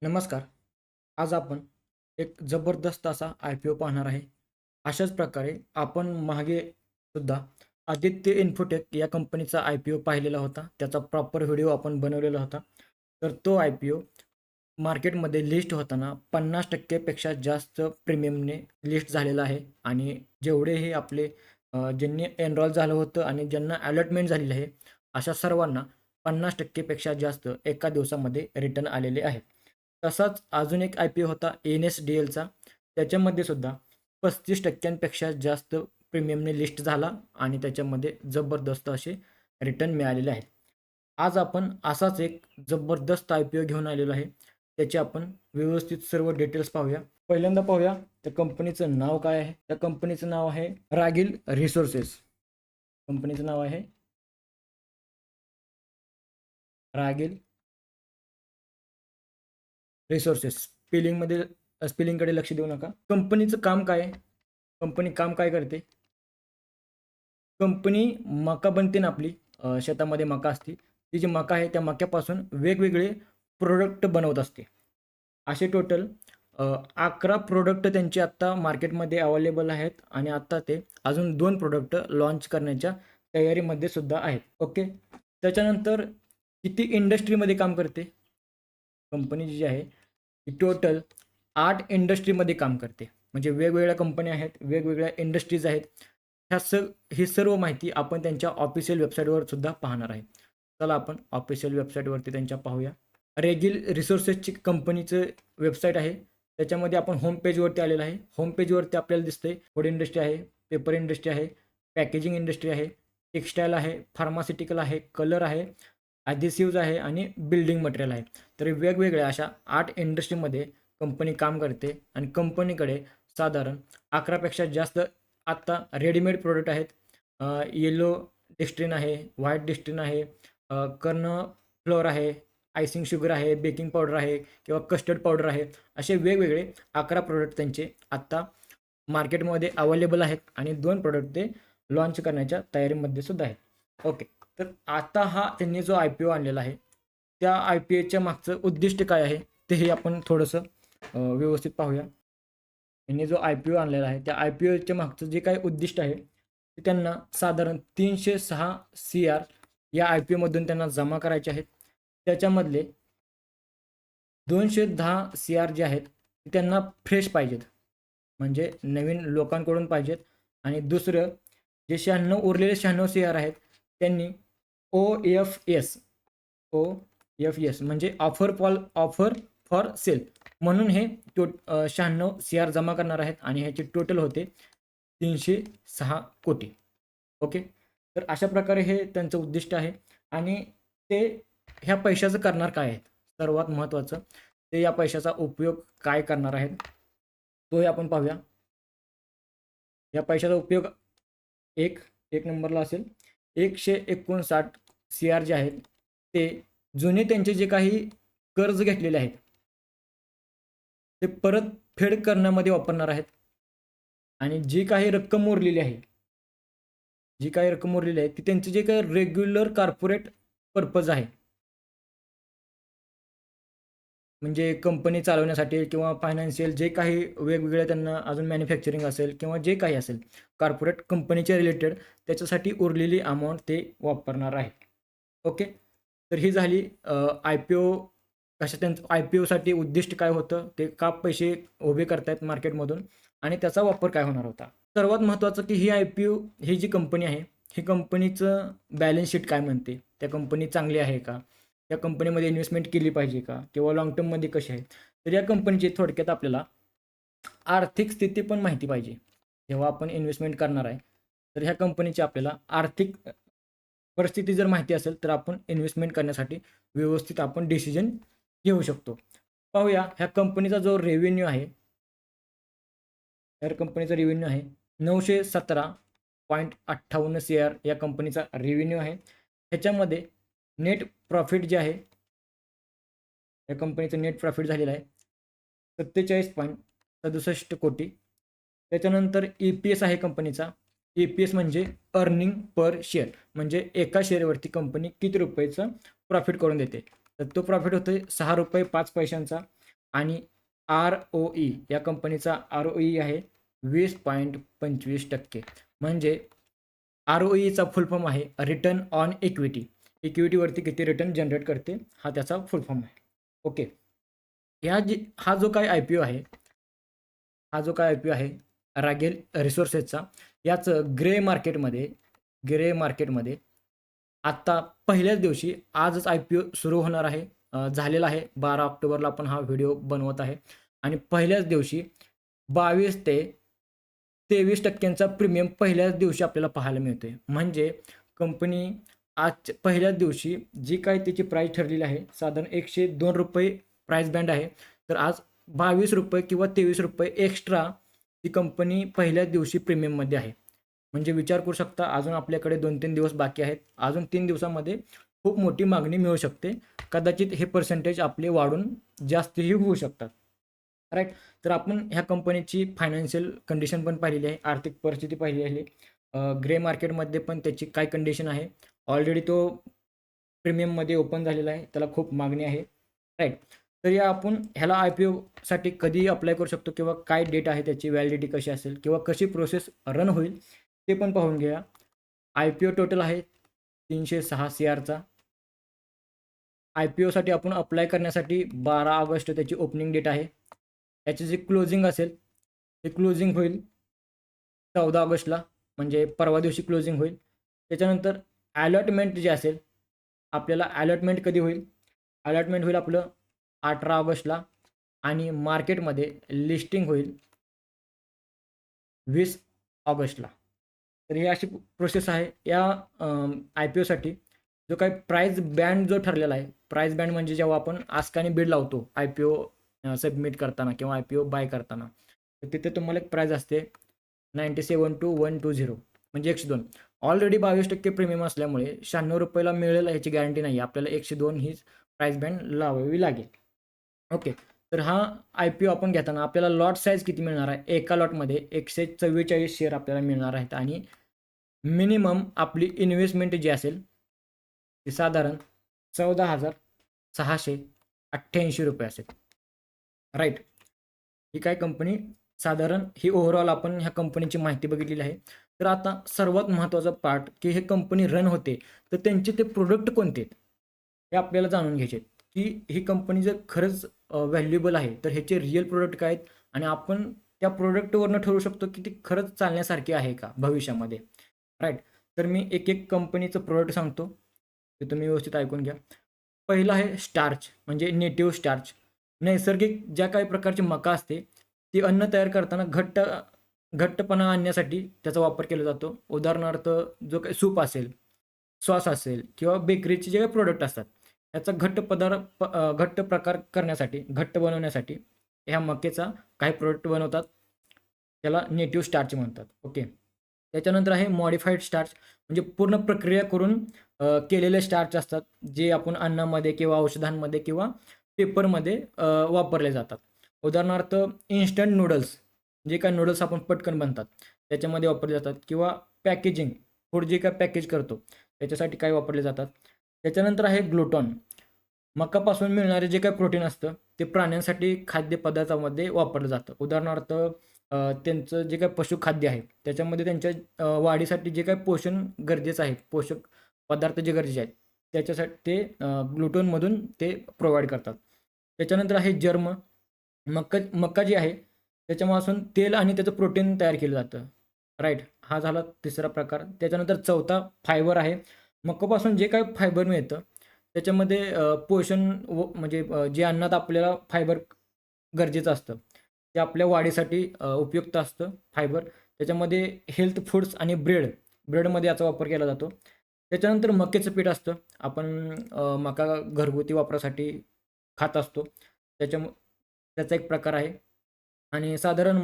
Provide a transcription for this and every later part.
नमस्कार. आज आपण एक जबरदस्त असा IPO पाहणार आहे. अशाच प्रकारे आपण मागे सुद्धा आदित्य इन्फोटेक या कंपनीचा IPO पाहिलेला होता. त्याचा प्रॉपर व्हिडिओ आपण बनवलेला होता. तर तो IPO मार्केटमध्ये लिस्ट होताना 50% पेक्षा जास्त प्रीमियमने लिस्ट झालेला आहे आणि जेवढेही आपले ज्यांनी एनरोल झालं होतं आणि ज्यांना अलॉटमेंट झालेली आहे, अशा सर्वांना 50% पेक्षा जास्त एका दिवसामध्ये रिटर्न आलेले आहे. तसाच अजून एक IPO होता NSDLचा. त्याच्यामध्ये सुद्धा 35% जास्त प्रीमियमने लिस्ट झाला आणि त्याच्यामध्ये जबरदस्त असे रिटर्न मिळालेले आहेत. आज आपण असाच एक जबरदस्त IPO घेऊन आलेलो आहे. त्याचे आपण व्यवस्थित सर्व डिटेल्स पाहूया. पहिल्यांदा पाहूया त्या कंपनीचं नाव काय आहे? त्या कंपनीचं नाव आहे रागिल रिसोर्सेस. कंपनीचं नाव आहे रागिल रिसोर्सेस. स्पेलिंगकडे लक्ष देऊ नका. कंपनीचं काम काय आहे? कंपनी काम काय करते? कंपनी मका बनते ना आपली, शेतामध्ये मका असते. ती जी मका आहे त्या मक्यापासून वेगवेगळे प्रोडक्ट बनवत असते. असे टोटल 11 प्रोडक्ट त्यांचे आत्ता मार्केटमध्ये अवेलेबल आहेत आणि आत्ता ते अजून 2 प्रोडक्ट लॉन्च करण्याच्या तयारीमध्ये सुद्धा आहेत. ओके. त्याच्यानंतर किती इंडस्ट्रीमध्ये काम करते? कंपनी जी आहे ती टोटल 8 इंडस्ट्रीमध्ये काम करते. म्हणजे वेगवेगळ्या कंपन्या आहेत, वेगवेगळ्या इंडस्ट्रीज आहेत. ही सर्व माहिती आपण त्यांच्या ऑफिशियल वेबसाईटवर सुद्धा पाहणार आहे. चला आपण ऑफिशियल वेबसाईटवरती त्यांच्या पाहूया. रेगिल रिसोर्सेसची कंपनीचं वेबसाईट आहे. त्याच्यामध्ये आपण होम पेजवरती आलेलं आहे. होम पेजवरती आपल्याला दिसतंय फूड इंडस्ट्री आहे, पेपर इंडस्ट्री आहे, पॅकेजिंग इंडस्ट्री आहे, टेक्सटाईल आहे, फार्मास्युटिकल आहे, कलर आहे, ॲडेसिव्हज आहे आणि बिल्डिंग मटेरियल आहे. तर वेगवेगळ्या अशा 8 इंडस्ट्रीमध्ये कंपनी काम करते आणि कंपनीकडे साधारण 11 पेक्षा जास्त आत्ता रेडीमेड प्रोडक्ट आहेत. येलो डिस्ट्रिन आहे, व्हाईट डिस्ट्रिन आहे, कर्ण फ्लोअर आहे, आयसिंग शुगर आहे, बेकिंग पावडर आहे किंवा कस्टर्ड पावडर आहे. असे वेगवेगळे 11 प्रोडक्ट त्यांचे आत्ता मार्केटमध्ये अवेलेबल आहेत आणि 2 प्रोडक्ट ते लॉन्च करण्याच्या तयारीमध्ये सुद्धा आहेत. ओके. तर आता हा त्यांनी जो IPO आणलेला आहे, त्या IPOच्या मागचं उद्दिष्ट काय आहे? तेही आपण थोडंसं व्यवस्थित पाहूया. त्यांनी जो IPO आणलेला आहे, त्या IPOच्या मागचं जे काही उद्दिष्ट आहे, ते त्यांना साधारण 306 CR या IPOमधून त्यांना जमा करायचे आहेत. त्याच्यामधले 210 CR जे आहेत, ते त्यांना फ्रेश पाहिजेत. म्हणजे नवीन लोकांकडून पाहिजेत आणि दुसरं जे 96 उरलेले 96 CR आहेत, त्यांनी OFS म्हणजे ऑफर फॉर सेल म्हणून हे 96 CR जमा करणार आहेत आणि ह्याचे टोटल होते 306 कोटी. ओके. तर अशा प्रकारे हे त्यांचं उद्दिष्ट आहे आणि ते ह्या पैशाचं करणार काय आहेत? सर्वात महत्त्वाचं, ते या पैशाचा उपयोग काय करणार आहेत? तोही आपण पाहूया. या पैशाचा उपयोग एक एक नंबरला असेल 159 CR जे आहेत, ते जुने त्यांचे जे काही कर्ज घेतलेले आहेत, ते परतफेड करण्यामध्ये वापरणार आहेत आणि जी काही रक्कम उरलेली आहे, ती त्यांचे जे काही रेग्युलर कॉर्पोरेट पर्पज आहे, म्हणजे कंपनी चालवण्यासाठी किंवा फायनान्शियल जे काही वेगवेगळे त्यांना अजून मॅन्युफॅक्चरिंग असेल किंवा जे काही असेल कॉर्पोरेट कंपनीच्या रिलेटेड त्याच्यासाठी उरलेली अमाऊंट ते वापरणार आहे. ओके. तर ही झाली IPO त्यांचं IPOसाठी उद्दिष्ट काय होतं, ते का पैसे उभे करतायत मार्केटमधून आणि त्याचा वापर काय होणार होता. सर्वात महत्त्वाचं की ही IPO ही जी कंपनी आहे, ही कंपनीचं बॅलन्स शीट काय म्हणते, त्या कंपनी चांगली आहे का? त्या कंपनीमध्ये इन्व्हेस्टमेंट केली पाहिजे का? किंवा लाँग टर्ममध्ये कशी आहे? तर या कंपनीची थोडक्यात आपल्याला आर्थिक स्थिती पण माहिती पाहिजे. जेव्हा आपण इन्व्हेस्टमेंट करणार आहे, तर ह्या कंपनीची आपल्याला आर्थिक परिस्थिती जर माहिती असेल, तर आपण इन्व्हेस्टमेंट करण्यासाठी व्यवस्थित आपण डिसिजन घेऊ शकतो. पाहूया ह्या कंपनीचा जो रेव्हेन्यू आहे, या कंपनीचा रेव्हेन्यू आहे 917.58 CR या कंपनीचा रेव्हेन्यू आहे. ह्याच्यामध्ये नेट प्रॉफिट जे आहे, या कंपनीचं नेट प्रॉफिट झालेलं आहे 47.67 कोटी. त्याच्यानंतर EPS आहे कंपनीचा. EPS म्हणजे अर्निंग पर शेअर, म्हणजे एका शेअरवरती कंपनी किती रुपयाचं प्रॉफिट करून देते. तर तो प्रॉफिट होतोय ₹6.05 आणि ROE या कंपनीचा ROE आहे 20.25%. म्हणजे ROEचा फुल फॉर्म आहे रिटर्न ऑन इक्विटी. इक्विटीवरती किती रिटर्न जनरेट करते हा त्याचा फुल फॉर्म आहे. ओके. हा जो काही IPO आहे, रागेल रिसोर्सेसचा, याचं ग्रे मार्केटमध्ये आत्ता पहिल्याच दिवशी आजच IPO सुरू होणार आहे. झालेला आहे 12 ऑक्टोबरला आपण हा व्हिडिओ बनवत आहे आणि पहिल्याच दिवशी 22 ते 23% प्रीमियम पहिल्याच दिवशी आपल्याला पाहायला मिळते. म्हणजे कंपनी आज पहिल्याच दिवशी जी काही त्याची प्राईस ठरलेली आहे, साधारण ₹102 प्राईस बँड आहे. तर आज ₹22 किंवा ₹23 एक्स्ट्रा ती कंपनी पहिल्याच दिवशी प्रीमियममध्ये आहे. म्हणजे विचार करू शकता, अजून आपल्याकडे 2-3 दिवस बाकी आहेत. अजून 3 दिवसामध्ये खूप मोठी मागणी मिळू शकते. कदाचित हे पर्सेंटेज आपले वाढून जास्तही होऊ शकतात. राईट. तर आपण ह्या कंपनीची फायनान्शियल कंडिशन पण पाहिलेली आहे, आर्थिक परिस्थिती पाहिली आहे. ग्रे मार्केटमध्ये पण त्याची काय कंडिशन आहे. ऑलरेडी तो प्रीमियममध्ये ओपन झालेला आहे, त्याला खूप मागणी आहे. राईट. तर आपण ह्याला IPOसाठी कधी अप्लाय करू शकतो किंवा काय डेट आहे त्याची, व्हॅलिडिटी कशी असेल किंवा कशी प्रोसेस रन होईल ते पण पाहून घ्या. IPO टोटल आहे 306 CRचा. IPOसाठी आपण अप्लाय करण्यासाठी 12 ऑगस्ट त्याची ओपनिंग डेट आहे. त्याची जी क्लोजिंग असेल ते क्लोजिंग होईल 14 ऑगस्टला, म्हणजे परवा दिवशी क्लोजिंग होईल. त्याच्यानंतर अलॉटमेंट जे असेल, आपल्याला अलॉटमेंट कधी होईल? अलॉटमेंट होईल आपलं 18 ऑगस्टला आणि मार्केटमध्ये लिस्टिंग होईल 20 ऑगस्टला. तर ही अशी प्रोसेस आहे या IPOसाठी. जो काही प्राईस बँड जो ठरलेला आहे, प्राईस बँड म्हणजे जेव्हा आपण आस्काने बिड लावतो IPO सबमिट करताना किंवा IPO बाय करताना, तर तिथे तुम्हाला एक प्राईस असते 97 to 120, म्हणजे 102. ऑलरेडी 22% प्रीमियम असल्यामुळे ₹96 मिळेल ह्याची गॅरंटी नाही. आपल्याला 102 हीच प्राईस बँड लावावी लागेल. ओके. तर हा IPO आपण घेताना आपल्याला लॉट साईज किती मिळणार आहे? एका लॉटमध्ये 144 शेअर आपल्याला मिळणार आहेत आणि मिनिमम आपली इन्व्हेस्टमेंट जी असेल ती साधारण ₹14,688 असेल. राईट. ही काय कंपनी, साधारण ही ओव्हरऑल आपण ह्या कंपनीची माहिती बघितलेली आहे. तर आता सर्वात महत्त्वाचा पार्ट, की हे कंपनी रन होते, तर त्यांचे ते प्रोडक्ट कोणते आहेत? हे आपल्याला जाणून घ्यायचे आहेत, की ही कंपनी जर खरंच व्हॅल्युएबल आहे, तर ह्याचे रिअल प्रोडक्ट काय आहेत आणि आपण त्या प्रोडक्टवरनं ठरवू शकतो, की ती खरंच चालण्यासारखी आहे का भविष्यामध्ये? राईट. तर मी एक कंपनीचं प्रोडक्ट सांगतो, ते तुम्ही व्यवस्थित ऐकून घ्या. पहिलं आहे स्टार्च, म्हणजे नेटिव्ह स्टार्च. नैसर्गिक ज्या काही प्रकारची मका असते, ती अन्न तयार करताना घट्टपणा आणण्यासाठी त्याचा वापर केला जातो. उदाहरणार्थ जो काही सूप असेल, सॉस असेल किंवा बेकरीचे जे काही प्रोडक्ट असतात, याचा घट्ट प्रकार करण्यासाठी, घट्ट बनवण्यासाठी ह्या मक्याचा काही प्रोडक्ट बनवतात. त्याला नेटिव्ह स्टार्च म्हणतात. ओके. त्याच्यानंतर आहे मॉडिफाईड स्टार्च, म्हणजे पूर्ण प्रक्रिया करून केलेले स्टार्च असतात, जे आपण अन्नामध्ये किंवा औषधांमध्ये किंवा पेपरमध्ये वापरले जातात. उदाहरणार्थ इन्स्टंट नूडल्स, जे काही नूडल्स आपण पटकन बनतात त्याच्यामध्ये वापरले जातात किंवा पॅकेजिंग, फूड जे काही पॅकेज करतो त्याच्यासाठी काय वापरले जातात. त्याच्यानंतर आहे ग्लुटॉन. मकापासून मिळणारे जे काही प्रोटीन असतं ते प्राण्यांसाठी खाद्यपदार्थामध्ये वापरलं जातं. उदाहरणार्थ त्यांचं जे काही पशुखाद्य आहे त्याच्यामध्ये त्यांच्या वाढीसाठी जे काही पोषण गरजेचं आहे, पोषक पदार्थ जे गरजेचे आहेत त्याच्यासाठी ते ग्लुटोनमधून ते प्रोव्हाईड करतात. त्याच्यानंतर आहे जर्म. मका जी आहे त्याच्यापासून तेल आणि त्याचं प्रोटीन तयार केलं जातं. राईट. हा झाला तिसरा प्रकार. त्याच्यानंतर चौथा फायबर आहे. मकापासून जे काही फायबर मिळतं त्याच्यामध्ये पोषण म्हणजे जे अन्नात आपल्याला फायबर गरजेचं असतं ते आपल्या वाढीसाठी उपयुक्त असतं फायबर. त्याच्यामध्ये हेल्थ फूड्स आणि ब्रेडमध्ये याचा वापर केला जातो. त्याच्यानंतर मक्याचं पीठ असतं. आपण मका घरगुती वापरासाठी खात असतो. त्याचा एक प्रकार आहे. आणि साधारण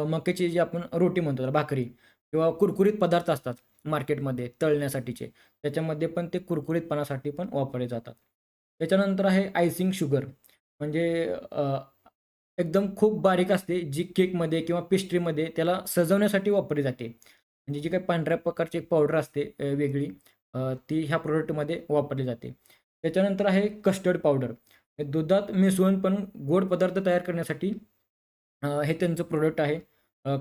मक्याची जी आपण रोटी म्हणतो त्याला, भाकरी किंवा कुरकुरीत पदार्थ असतात मार्केटमध्ये तळण्यासाठीचे, त्याच्यामध्ये पण ते कुरकुरीतपणासाठी पण वापरले जातात. त्याच्यानंतर आहे आयसिंग शुगर, म्हणजे एकदम खूप बारीक असते, जी केकमध्ये किंवा पेस्ट्रीमध्ये त्याला सजवण्यासाठी वापरली जाते. म्हणजे जी काही पांढऱ्या प्रकारची एक पावडर असते वेगळी, ती ह्या प्रोडक्टमध्ये वापरली जाते. त्याच्यानंतर आहे कस्टर्ड पावडर. हे दुधात मिसळून पण गोड पदार्थ तयार करण्यासाठी हे त्यांचं प्रोडक्ट आहे.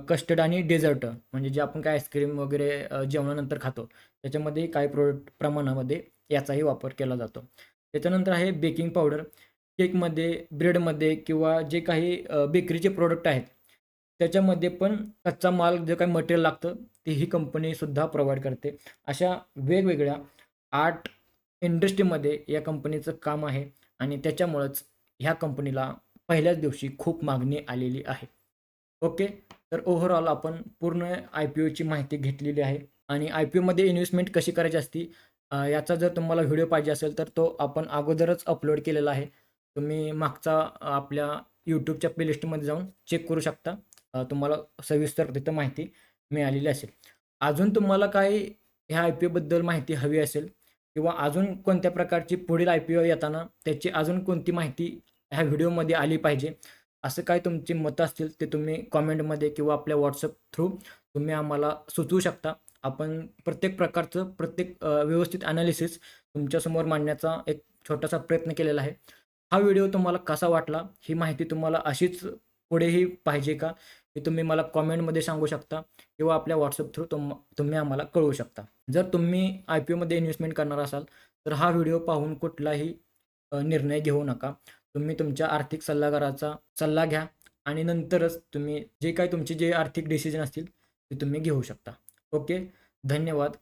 कस्टर्ड आणि डेझर्ट म्हणजे जे आपण काय आईस्क्रीम वगैरे जेवणानंतर खातो, त्याच्यामध्ये काही प्रोडक्ट प्रमाणामध्ये याचाही वापर केला जातो. त्याच्यानंतर आहे बेकिंग पावडर. केकमध्ये, ब्रेडमध्ये किंवा जे काही बेकरीचे प्रोडक्ट आहेत, त्याच्यामध्ये पण कच्चा माल जे काही मटेरियल लागतं, ते ही कंपनीसुद्धा प्रोव्हाईड करते. अशा वेगवेगळ्या 8 इंडस्ट्रीमध्ये या कंपनीचं काम आहे आणि त्याच्यामुळंच ह्या कंपनीला पहिल्याच दिवशी खूप मागणी आलेली आहे. ओके. तर ओव्हरऑल आपण पूर्ण IPOची माहिती घेतलेली आहे आणि IPOमध्ये इन्व्हेस्टमेंट कशी करायची असती याचा जर तुम्हाला व्हिडिओ पाहिजे असेल तर तो आपण अगोदरच अपलोड केलेला आहे. तुम्ही मागचा आपल्या YouTubeच्या प्लेलिस्टमध्ये जाऊन चेक करू शकता. तुम्हाला सविस्तर तिथं माहिती मिळालेली असेल. अजून तुम्हाला काही ह्या IPOबद्दल माहिती हवी असेल किंवा अजून कोणत्या प्रकारची पुढील IPO येताना त्याची अजून कोणती माहिती ह्या व्हिडिओमध्ये आली पाहिजे, असं काही तुमची मतं असतील ते तुम्ही कॉमेंटमध्ये किंवा आपल्या WhatsApp थ्रू तुम्ही आम्हाला सुचवू शकता. आपण प्रत्येक प्रकारचं व्यवस्थित ॲनालिसिस तुमच्यासमोर मांडण्याचा एक छोटासा प्रयत्न केलेला आहे. हा व्हिडिओ तुम्हाला कसा वाटला? ही माहिती तुम्हाला अशीच पुढेही पाहिजे का? हे तुम्ही मला कॉमेंटमध्ये सांगू शकता किंवा आपल्या WhatsApp थ्रू तुम्ही आम्हाला कळवू शकता. जर तुम्ही IPOमध्ये इन्व्हेस्टमेंट करणार असाल, तर हा व्हिडिओ पाहून कुठलाही निर्णय घेऊ नका. तुम्ही तुमच्या आर्थिक सल्लागाराचा सल्ला घ्या आणि नंतरच तुम्ही जे काही तुमचे जे आर्थिक डिसिजन असतील, ते तुम्ही घेऊ शकता. ओके. धन्यवाद.